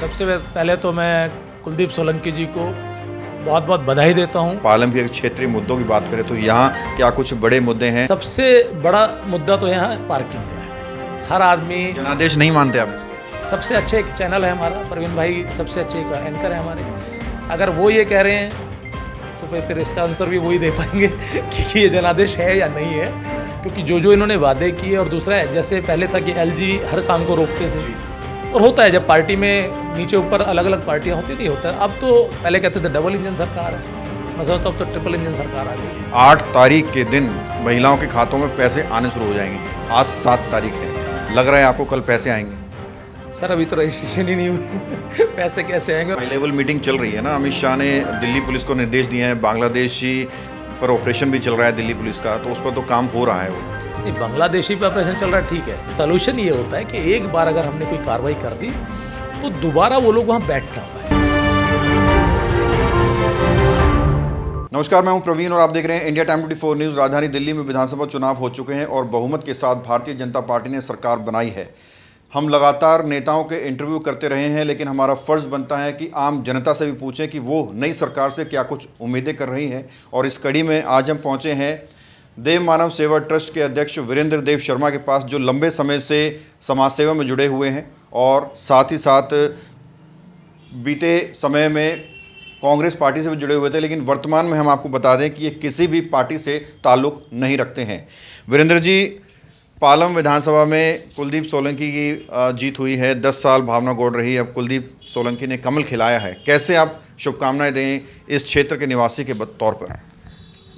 सबसे पहले तो मैं कुलदीप सोलंकी जी को बहुत बहुत बधाई देता हूं। पालम के क्षेत्रीय मुद्दों की बात करें तो यहाँ क्या कुछ बड़े मुद्दे हैं? सबसे बड़ा मुद्दा तो यहाँ पार्किंग का है। हर आदमी जनादेश नहीं मानते आप? सबसे अच्छे एक चैनल है हमारा, प्रवीण भाई सबसे अच्छे एक एंकर है हमारे। अगर वो ये कह रहे हैं तो फिर इसका आंसर भी वही दे पाएंगे कि ये जनादेश है या नहीं है, क्योंकि जो इन्होंने वादे किए। और दूसरा है, जैसे पहले था कि एलजी हर काम को रोकते थे, और होता है जब पार्टी में नीचे ऊपर अलग अलग पार्टियां होती थी, होता है। अब तो पहले कहते थे डबल इंजन सरकार है, मैं समझता हूँ अब तो ट्रिपल इंजन सरकार आ गई। 8 तारीख के दिन महिलाओं के खातों में पैसे आने शुरू हो जाएंगे। आज 7 तारीख है, लग रहा है आपको कल पैसे आएंगे? सर अभी तो रजिस्ट्रेशन ही नहीं हुई पैसे कैसे आएंगे? हाई लेवल मीटिंग चल रही है ना, अमित शाह ने दिल्ली पुलिस को निर्देश दिए हैं, बांग्लादेशी पर ऑपरेशन भी चल रहा है दिल्ली पुलिस का, तो उस पर तो काम हो रहा है। वो नहीं, बांग्लादेशी पे ऑपरेशन चल रहा है, ठीक है। सोल्यूशन ये होता है कि एक बार अगर हमने कोई कार्रवाई कर दी तो दोबारा वो लोग वहाँ बैठ ना पाए। नमस्कार, मैं हूं प्रवीण और आप देख रहे हैं इंडिया टाइम 24 न्यूज़। राजधानी दिल्ली में विधानसभा चुनाव हो चुके हैं और बहुमत के साथ भारतीय जनता पार्टी ने सरकार बनाई है। हम लगातार नेताओं के इंटरव्यू करते रहे हैं, लेकिन हमारा फ़र्ज़ बनता है कि आम जनता से भी पूछें कि वो नई सरकार से क्या कुछ उम्मीदें कर रही हैं। और इस कड़ी में आज हम पहुंचे हैं देव मानव सेवा ट्रस्ट के अध्यक्ष वीरेंद्र देव शर्मा के पास, जो लंबे समय से समाज सेवा में जुड़े हुए हैं और साथ ही साथ बीते समय में कांग्रेस पार्टी से भी जुड़े हुए थे, लेकिन वर्तमान में हम आपको बता दें कि ये किसी भी पार्टी से ताल्लुक़ नहीं रखते हैं। वीरेंद्र जी, पालम विधानसभा में कुलदीप सोलंकी की जीत हुई है, 10 साल भावना गौड़ रही, अब कुलदीप सोलंकी ने कमल खिलाया है। कैसे आप शुभकामनाएं दें इस क्षेत्र के निवासी के तौर पर?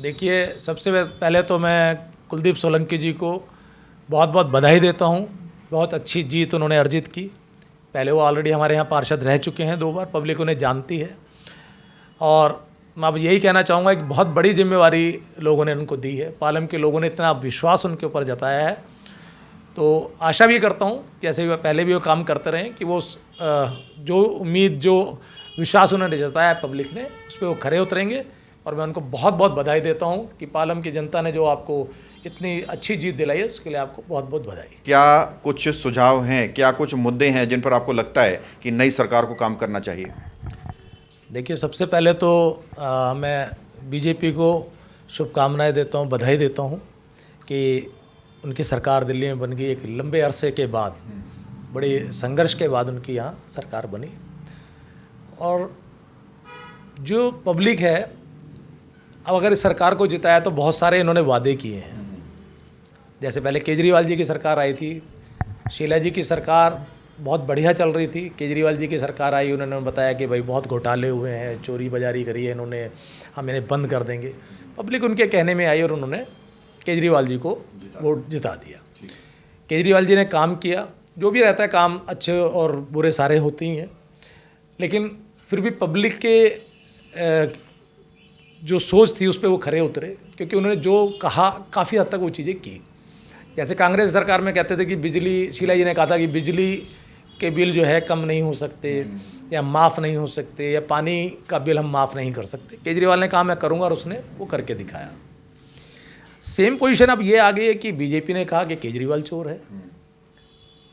देखिए, सबसे पहले तो मैं कुलदीप सोलंकी जी को बहुत बहुत बधाई देता हूं। बहुत अच्छी जीत उन्होंने अर्जित की। पहले वो ऑलरेडी हमारे यहाँ पार्षद रह चुके हैं 2 बार, पब्लिक उन्हें जानती है। और मैं अब यही कहना चाहूँगा कि बहुत बड़ी जिम्मेवारी लोगों ने उनको दी है। पालम के लोगों ने इतना विश्वास उनके ऊपर जताया है, तो आशा भी करता हूँ कि ऐसे भी पहले भी वो काम करते रहें कि वो जो उम्मीद, जो विश्वास उन्होंने जताया है पब्लिक ने, उस पर वो खरे उतरेंगे। और मैं उनको बहुत बहुत बधाई देता हूँ कि पालम की जनता ने जो आपको इतनी अच्छी जीत दिलाई है, उसके लिए आपको बहुत बहुत बधाई। क्या कुछ सुझाव हैं, क्या कुछ मुद्दे हैं जिन पर आपको लगता है कि नई सरकार को काम करना चाहिए? देखिए, सबसे पहले तो मैं बीजेपी को शुभकामनाएं देता हूं, बधाई देता हूं कि उनकी सरकार दिल्ली में बन गई। एक लंबे अरसे के बाद, बड़े संघर्ष के बाद उनकी यहाँ सरकार बनी। और जो पब्लिक है, अब अगर इस सरकार को जिताया तो बहुत सारे इन्होंने वादे किए हैं। जैसे पहले केजरीवाल जी की सरकार आई थी, शीला जी की सरकार बहुत बढ़िया चल रही थी। केजरीवाल जी की सरकार आई, उन्होंने बताया कि भाई बहुत घोटाले हुए हैं, चोरी बाजारी करी है इन्होंने, हम इन्हें बंद कर देंगे। पब्लिक उनके कहने में आई और उन्होंने केजरीवाल जी को वोट जिता दिया। केजरीवाल जी ने काम किया, जो भी रहता है काम अच्छे और बुरे सारे होते ही हैं, लेकिन फिर भी पब्लिक के जो सोच थी उस पर वो खरे उतरे, क्योंकि उन्होंने जो कहा काफ़ी हद तक वो चीज़ें की। जैसे कांग्रेस सरकार में कहते थे कि बिजली, शीला जी ने कहा था कि बिजली के बिल जो है कम नहीं हो सकते या माफ़ नहीं हो सकते, या पानी का बिल हम माफ़ नहीं कर सकते। केजरीवाल ने कहा मैं करूँगा, और उसने वो करके दिखाया। सेम पोजीशन अब ये आ गई है कि बीजेपी ने कहा कि केजरीवाल चोर है।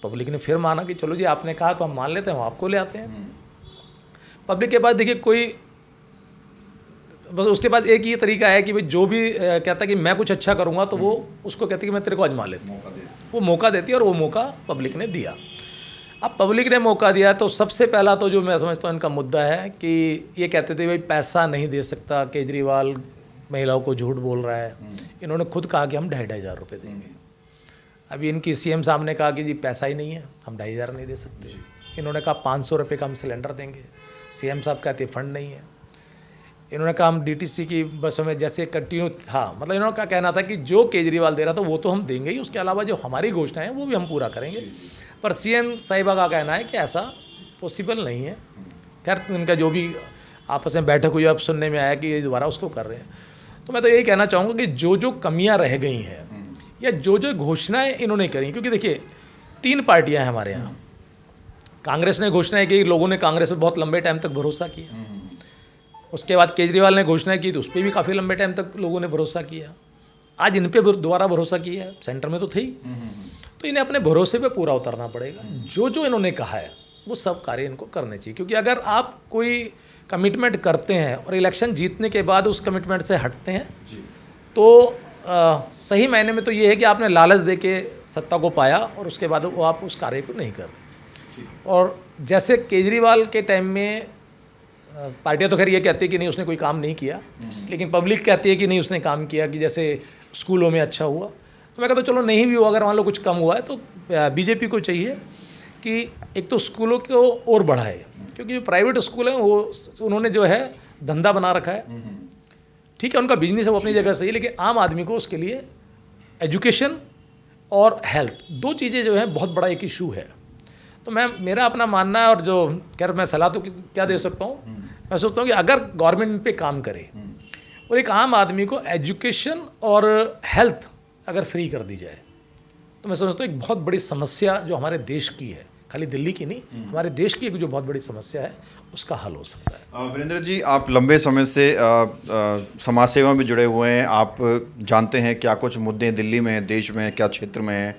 पब्लिक ने फिर माना कि चलो जी आपने कहा तो हम मान लेते हैं, हम आपको ले आते हैं। पब्लिक के पास देखिए कोई, बस उसके पास एक ही तरीका है कि भाई जो भी कहता है कि मैं कुछ अच्छा करूँगा, तो वो उसको कहते हैं कि मैं तेरे को आजमा लेता हूँ। वो मौका देती है, और वो मौका पब्लिक ने दिया। अब पब्लिक ने मौका दिया तो सबसे पहला तो जो मैं समझता हूँ इनका मुद्दा है कि ये कहते थे भाई पैसा नहीं दे सकता, केजरीवाल महिलाओं को झूठ बोल रहा है। इन्होंने खुद कहा कि हम 2,500 रुपये देंगे। अभी इनकी सीएम साहब ने कहा कि जी पैसा ही नहीं है, हम 2,500 नहीं दे सकते। इन्होंने कहा 500 रुपये का हम सिलेंडर देंगे। सीएम साहब कहते फंड नहीं है। इन्होंने कहा हम डीटीसी की बसों में जैसे कंटिन्यू था, मतलब इन्होंने का कहना था कि जो केजरीवाल दे रहा था वो तो हम देंगे ही, उसके अलावा जो हमारी घोषणाएं हैं वो भी हम पूरा करेंगे। पर सीएम साहिबा का कहना है कि ऐसा पॉसिबल नहीं है। खैर, इनका जो भी आपस में बैठक हुई, अब सुनने में आया कि ये दोबारा उसको कर रहे हैं। तो मैं तो यही कहना चाहूँगा कि जो जो कमियाँ रह गई हैं या जो जो घोषणाएँ इन्होंने करी, क्योंकि देखिए 3 पार्टियाँ हैं हमारे यहाँ। कांग्रेस ने घोषणाएँ की, लोगों ने कांग्रेस पर बहुत लंबे टाइम तक भरोसा किया। उसके बाद केजरीवाल ने घोषणा की तो उस पर भी काफ़ी लंबे टाइम तक लोगों ने भरोसा किया। आज इन पे दोबारा भरोसा किया है, सेंटर में तो थे ही। तो इन्हें अपने भरोसे पे पूरा उतरना पड़ेगा। जो जो इन्होंने कहा है वो सब कार्य इनको करने चाहिए। क्योंकि अगर आप कोई कमिटमेंट करते हैं और इलेक्शन जीतने के बाद उस कमिटमेंट से हटते हैं तो सही मायने में तो ये है कि आपने लालच दे के सत्ता को पाया और उसके बाद वो आप उस कार्य को नहीं कर रहे। और जैसे केजरीवाल के टाइम में पार्टियां तो खैर ये कहती है कि नहीं उसने कोई काम नहीं किया, लेकिन पब्लिक कहती है कि नहीं उसने काम किया, कि जैसे स्कूलों में अच्छा हुआ। तो मैं कहता हूँ चलो नहीं भी हुआ, अगर मान लो कुछ कम हुआ है तो बीजेपी को चाहिए कि एक तो स्कूलों को और बढ़ाए, क्योंकि जो प्राइवेट स्कूल हैं वो उन्होंने जो है धंधा बना रखा है। ठीक है, उनका बिजनेस है वो अपनी जगह सही, लेकिन आम आदमी को उसके लिए एजुकेशन और हेल्थ दो चीज़ें जो है बहुत बड़ा एक इशू है। तो मेरा अपना मानना है, और जो खैर मैं सलाह तो क्या दे सकता हूँ, मैं सोचता हूँ कि अगर गवर्नमेंट पे काम करे और एक आम आदमी को एजुकेशन और हेल्थ अगर फ्री कर दी जाए तो मैं समझता हूँ एक बहुत बड़ी समस्या जो हमारे देश की है, खाली दिल्ली की नहीं, हमारे देश की एक जो बहुत बड़ी समस्या है उसका हल हो सकता है। वीरेंद्र जी, आप लंबे समय से समाज सेवा में जुड़े हुए हैं, आप जानते हैं क्या कुछ मुद्दे दिल्ली में हैं, देश में हैं, क्या क्षेत्र में हैं।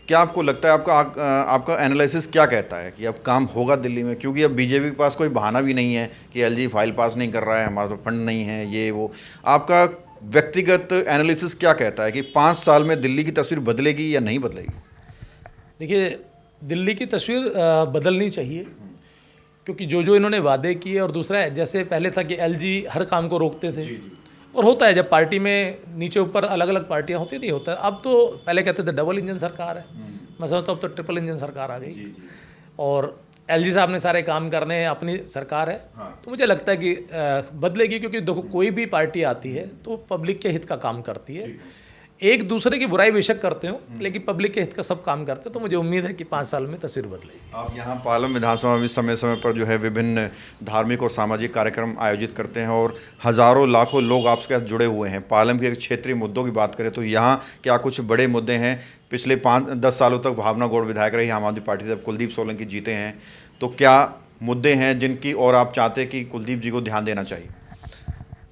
क्या आपको लगता है, आपका एनालिसिस क्या कहता है कि अब काम होगा दिल्ली में? क्योंकि अब बीजेपी के पास कोई बहाना भी नहीं है कि एलजी फाइल पास नहीं कर रहा है, हमारे पास फंड नहीं है, ये वो। आपका व्यक्तिगत एनालिसिस क्या कहता है कि 5 साल में दिल्ली की तस्वीर बदलेगी या नहीं बदलेगी? देखिए, दिल्ली की तस्वीर बदलनी चाहिए, क्योंकि जो इन्होंने वादे किए, और दूसरा है जैसे पहले था कि एलजी हर काम को रोकते थे, और होता है जब पार्टी में नीचे ऊपर अलग अलग पार्टियां होती थी, होता है। अब तो पहले कहते थे डबल इंजन सरकार है, मैं समझता हूँ अब तो ट्रिपल इंजन सरकार आ गई, और एलजी साहब ने सारे काम करने हैं, अपनी सरकार है। तो मुझे लगता है कि बदलेगी, क्योंकि देखो कोई भी पार्टी आती है तो पब्लिक के हित का काम करती है। एक दूसरे की बुराई बेशक करते हो, लेकिन पब्लिक के हित का सब काम करते हैं। तो मुझे उम्मीद है कि 5 साल में तस्वीर बदलेगी। आप यहाँ पालम विधानसभा में समय समय पर जो है विभिन्न धार्मिक और सामाजिक कार्यक्रम आयोजित करते हैं और हज़ारों लाखों लोग आपके साथ जुड़े हुए हैं। पालम के क्षेत्रीय मुद्दों की बात करें तो यहाँ क्या कुछ बड़े मुद्दे हैं? पिछले 5-10 सालों तक भावना गौड़ विधायक रही आम आदमी पार्टी से, कुलदीप सोलंकी जीते हैं, तो क्या मुद्दे हैं जिनकी और आप चाहते हैं कि कुलदीप जी को ध्यान देना चाहिए?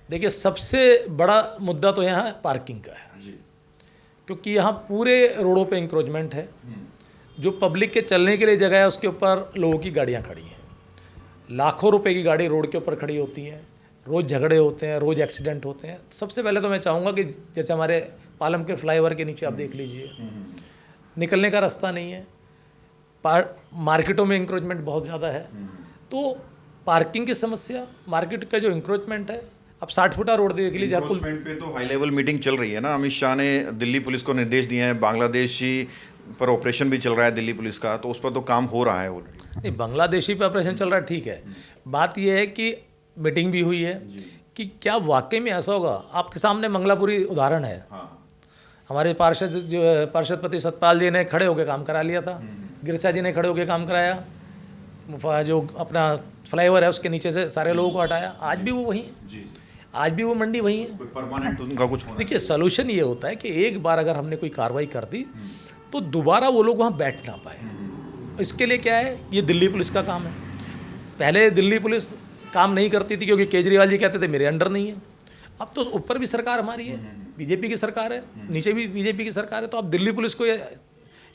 देखिए, सबसे बड़ा मुद्दा तो यहाँ पार्किंग का है, क्योंकि यहाँ पूरे रोडों पे इंक्रोचमेंट है। जो पब्लिक के चलने के लिए जगह है उसके ऊपर लोगों की गाड़ियाँ खड़ी हैं, लाखों रुपए की गाड़ी रोड के ऊपर खड़ी होती हैं, रोज़ झगड़े होते हैं, रोज़ एक्सीडेंट होते हैं। सबसे पहले तो मैं चाहूँगा कि जैसे हमारे पालम के फ्लाईओवर के नीचे आप देख लीजिए, निकलने का रास्ता नहीं है, मार्केटों में इंक्रोचमेंट बहुत ज़्यादा है। तो पार्किंग की समस्या, मार्केट का जो इंक्रोचमेंट है, अब 60 फुटा रोड देख लीजिए। एनफोर्समेंट पे तो हाई लेवल मीटिंग चल रही है ना, अमित शाह ने दिल्ली पुलिस को निर्देश दिए हैं, बांग्लादेशी पर ऑपरेशन भी चल रहा है दिल्ली पुलिस का, तो उस पर तो काम हो रहा है ऑलरेडी। नहीं, बांग्लादेशी पे ऑपरेशन चल रहा है, ठीक है। बात यह है कि मीटिंग भी हुई है कि क्या वाकई में ऐसा होगा। आपके सामने मंगलापुरी उदाहरण है। हमारे पार्षद जो है, पार्षदपति सतपाल जी ने खड़े होकर काम करा लिया था, गिरचा जी ने खड़े होकर काम कराया, जो अपना फ्लाईओवर है उसके नीचे से सारे लोगों को हटाया। आज भी वो वहीं है, आज भी वो मंडी वहीं है। परमानेंट उनका कुछ होना। देखिए, सोल्यूशन ये होता है कि एक बार अगर हमने कोई कार्रवाई कर दी तो दोबारा वो लोग वहाँ बैठ ना पाए। इसके लिए क्या है, ये दिल्ली पुलिस का काम है। पहले दिल्ली पुलिस काम नहीं करती थी क्योंकि केजरीवाल जी कहते थे मेरे अंडर नहीं है। अब तो ऊपर भी सरकार हमारी है, बीजेपी की सरकार है, नीचे भी बीजेपी की सरकार है। तो आप दिल्ली पुलिस को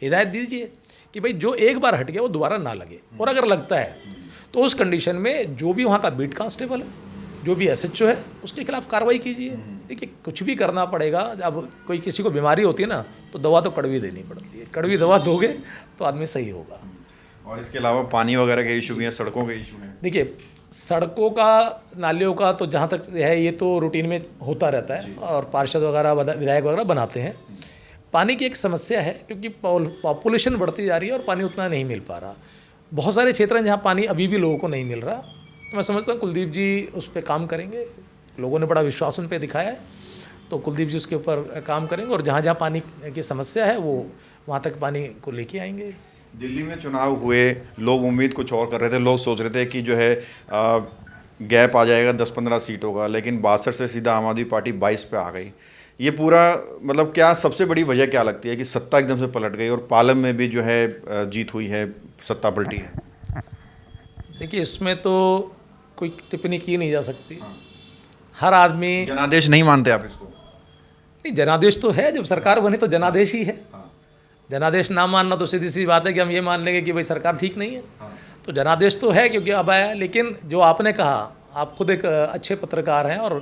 हिदायत दीजिए कि भाई जो एक बार हट गया वो दोबारा ना लगे, और अगर लगता है तो उस कंडीशन में जो भी वहाँ का बीट कांस्टेबल है, जो भी एसएचओ है, उसके खिलाफ कार्रवाई कीजिए। देखिए, कुछ भी करना पड़ेगा। जब कोई किसी को बीमारी होती है ना, तो दवा तो कड़वी देनी पड़ती है। कड़वी दवा दोगे तो आदमी सही होगा। और इसके अलावा पानी वगैरह के इशू भी हैं, सड़कों के इशू हैं। देखिए, सड़कों का, नालियों का तो जहाँ तक है ये तो रूटीन में होता रहता है, और पार्षद वगैरह विधायक वगैरह बनाते हैं। पानी की एक समस्या है क्योंकि पॉपुलेशन बढ़ती जा रही है और पानी उतना नहीं मिल पा रहा। बहुत सारे क्षेत्र हैं जहाँ पानी अभी भी लोगों को नहीं मिल रहा। तो मैं समझता हूँ कुलदीप जी उस पर काम करेंगे, लोगों ने बड़ा विश्वास उन पर दिखाया है, तो कुलदीप जी उसके ऊपर काम करेंगे, और जहाँ जहाँ पानी की समस्या है वो वहाँ तक पानी को लेके आएंगे। दिल्ली में चुनाव हुए, लोग उम्मीद कुछ और कर रहे थे, लोग सोच रहे थे कि जो है गैप आ जाएगा, 10-15 सीट होगा, लेकिन 62 से सीधा आम आदमी पार्टी 22 पे आ गई। ये पूरा मतलब क्या सबसे बड़ी वजह क्या लगती है कि सत्ता एकदम से पलट गई और पालम में भी जो है जीत हुई है, सत्ता पलटी है? देखिए, इसमें तो कोई टिप्पणी की नहीं जा सकती। हर आदमी जनादेश नहीं मानते आप इसको? नहीं, जनादेश तो है, जब सरकार बने तो जनादेश ही है। जनादेश ना मानना तो सीधी सी बात है कि हम ये मान लेंगे कि भाई सरकार ठीक नहीं है। तो जनादेश तो है क्योंकि अब आया, लेकिन जो आपने कहा, आप खुद एक अच्छे पत्रकार हैं और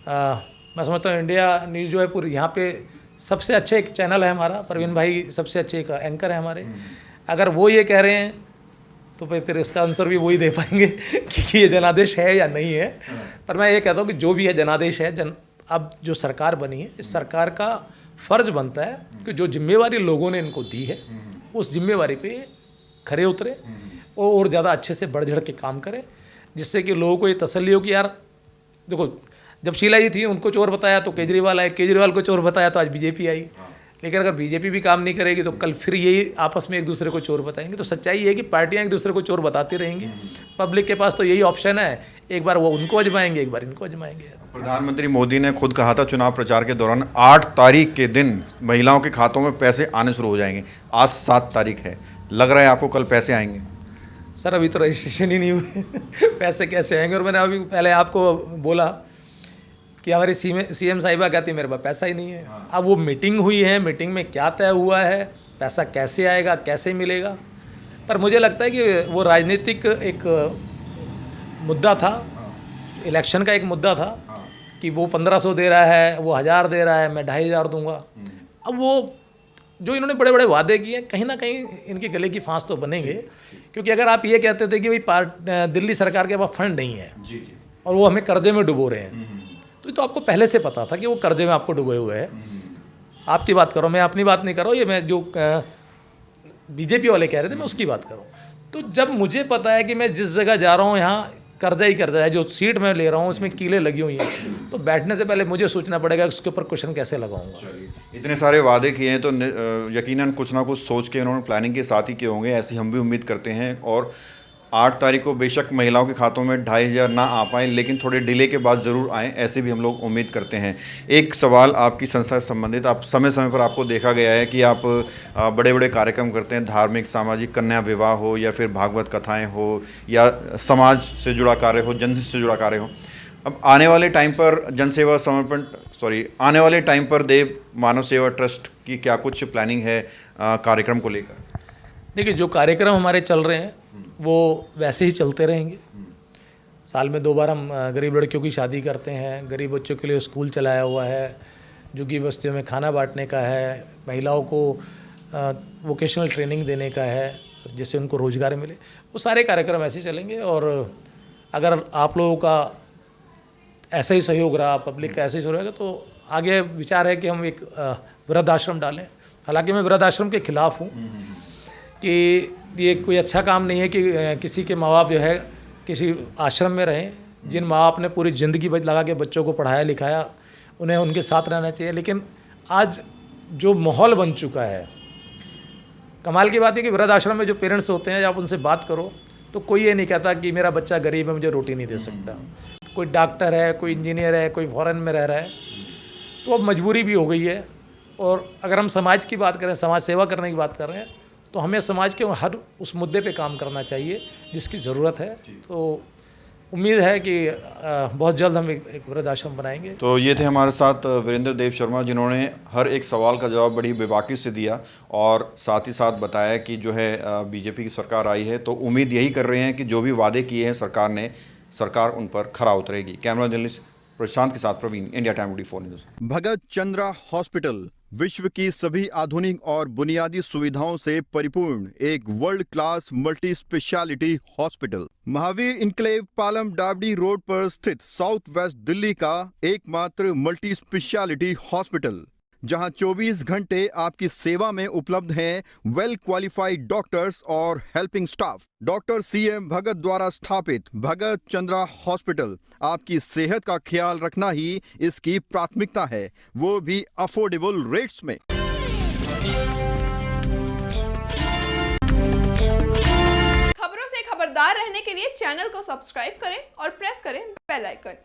मैं समझता हूँ इंडिया न्यूज़ जो है पूरी यहाँ पे सबसे अच्छे एक चैनल है हमारा, परवीन भाई सबसे अच्छे एक एंकर है हमारे। अगर वो ये कह रहे हैं तो फिर इसका आंसर भी वही दे पाएंगे कि ये जनादेश है या नहीं है। पर मैं ये कहता हूँ कि जो भी है जनादेश है। अब जो सरकार बनी है, इस सरकार का फ़र्ज बनता है कि जो जिम्मेवारी लोगों ने इनको दी है उस जिम्मेवारी पे खरे उतरे और ज़्यादा अच्छे से बढ़ चढ़ के काम करें, जिससे कि लोगों को ये तसल्ली हो कि यार देखो, जब शीला जी थी उनको चोर बताया तो केजरीवाल आए, केजरीवाल को चोर बताया तो आज बीजेपी आई। लेकिन अगर बीजेपी भी काम नहीं करेगी तो कल फिर यही आपस में एक दूसरे को चोर बताएंगे। तो सच्चाई ये है कि पार्टियां एक दूसरे को चोर बताती रहेंगी। पब्लिक के पास तो यही ऑप्शन है, एक बार वो उनको आजमाएंगे, एक बार इनको आजमाएंगे। प्रधानमंत्री मोदी ने खुद कहा था चुनाव प्रचार के दौरान 8 तारीख के दिन महिलाओं के खातों में पैसे आने शुरू हो जाएंगे। आज 7 तारीख है, लग रहा है आपको कल पैसे आएंगे? सर अभी तो रजिस्ट्रेशन ही नहीं हुए पैसे कैसे आएंगे? और मैंने अभी पहले आपको बोला कि हमारी सीएम साहिबा कहती है मेरे पास पैसा ही नहीं है। अब वो मीटिंग हुई है, मीटिंग में क्या तय हुआ है, पैसा कैसे आएगा, कैसे मिलेगा? पर मुझे लगता है कि वो राजनीतिक एक मुद्दा था, इलेक्शन का एक मुद्दा था कि वो 1500 दे रहा है, वो 1000 दे रहा है, मैं 2500 दूंगा। अब वो जो इन्होंने बड़े बड़े वादे किए, कहीं ना कहीं इनके गले की फांस तो बनेंगे। क्योंकि अगर आप ये कहते थे कि भाई दिल्ली सरकार के पास फंड नहीं है और वो हमें कर्जे में डुबो रहे हैं, तो आपको पहले से पता था कि वो कर्जे में आपको डुबोए हुए हैं। आपकी बात करो, मैं अपनी बात नहीं कर रहा हूँ, ये मैं जो बीजेपी वाले कह रहे थे मैं उसकी बात कर रहा हूँ। तो जब मुझे पता है कि मैं जिस जगह जा रहा हूँ यहाँ कर्जा ही कर्जा है, जो सीट मैं ले रहा हूँ उसमें कीलें लगी हुई हैं, तो बैठने से पहले मुझे सोचना पड़ेगा उसके ऊपर क्वेश्चन कैसे लगाऊंगा। इतने सारे वादे किए हैं तो यकीनन कुछ ना कुछ सोच के उन्होंने प्लानिंग के साथ ही किए होंगे, ऐसी हम भी उम्मीद करते हैं। और 8 तारीख को बेशक महिलाओं के खातों में 2500 ना आ पाएँ, लेकिन थोड़े डिले के बाद ज़रूर आएँ, ऐसे भी हम लोग उम्मीद करते हैं। एक सवाल आपकी संस्था से संबंधित, आप समय समय पर आपको देखा गया है कि आप बड़े बड़े कार्यक्रम करते हैं, धार्मिक सामाजिक कन्या विवाह हो या फिर भागवत कथाएं हो या समाज से जुड़ा कार्य हो, जन से जुड़ा कार्य हो। अब आने वाले टाइम पर जनसेवा समर्पण आने वाले टाइम पर देव मानव सेवा ट्रस्ट की क्या कुछ प्लानिंग है कार्यक्रम को लेकर? देखिए, जो कार्यक्रम हमारे चल रहे हैं वो वैसे ही चलते रहेंगे। साल में 2 बार हम गरीब लड़कियों की शादी करते हैं, गरीब बच्चों के लिए स्कूल चलाया हुआ है, झुग्गी बस्तियों में खाना बांटने का है, महिलाओं को वोकेशनल ट्रेनिंग देने का है जिससे उनको रोज़गार मिले। वो सारे कार्यक्रम ऐसे चलेंगे। और अगर आप लोगों का ऐसा ही सहयोग रहा, पब्लिक का ऐसा ही सहयोग रहेगा, तो आगे विचार है कि हम एक वृद्धाश्रम डालें। हालांकि मैं वृद्धाश्रम के खिलाफ़ हूँ कि ये कोई अच्छा काम नहीं है कि किसी के माँ बाप जो है किसी आश्रम में रहें। जिन माँ बाप ने पूरी ज़िंदगी लगा के बच्चों को पढ़ाया लिखाया, उन्हें उनके साथ रहना चाहिए। लेकिन आज जो माहौल बन चुका है, कमाल की बात है कि वृद्धाश्रम में जो पेरेंट्स होते हैं, आप उनसे बात करो तो कोई ये नहीं कहता कि मेरा बच्चा गरीब है, मुझे रोटी नहीं दे सकता। कोई डॉक्टर है, कोई इंजीनियर है, कोई फॉरेन में रह रहा है, तो अब मजबूरी भी हो गई है। और अगर हम समाज की बात करें, समाज सेवा करने की बात कर रहे हैं, तो हमें समाज के हर उस मुद्दे पे काम करना चाहिए जिसकी ज़रूरत है। तो उम्मीद है कि बहुत जल्द हम एक वृद्धाश्रम बनाएंगे। तो ये थे हमारे साथ वीरेंद्र देव शर्मा, जिन्होंने हर एक सवाल का जवाब बड़ी बेबाकी से दिया और साथ ही साथ बताया कि जो है बीजेपी की सरकार आई है तो उम्मीद यही कर रहे हैं कि जो भी वादे किए हैं सरकार ने, सरकार उन पर खरा उतरेगी। कैमरा जर्नलिस्ट प्रशांत के साथ प्रवीण, इंडिया टाइम 24 न्यूज़। भगत चंद्रा हॉस्पिटल विश्व की सभी आधुनिक और बुनियादी सुविधाओं से परिपूर्ण एक world class multi speciality hospital, Mahavir enclave Palam Dabri road पर स्थित साउथ वेस्ट दिल्ली का एकमात्र मल्टी स्पेशलिटी हॉस्पिटल, जहां 24 घंटे आपकी सेवा में उपलब्ध हैं वेल क्वालिफाइड डॉक्टर्स और हेल्पिंग स्टाफ। डॉक्टर CM भगत द्वारा स्थापित भगत चंद्रा हॉस्पिटल आपकी सेहत का ख्याल रखना ही इसकी प्राथमिकता है, वो भी अफोर्डेबल रेट्स में। खबरों से खबरदार रहने के लिए चैनल को सब्सक्राइब करें और प्रेस करें बेल आइकन।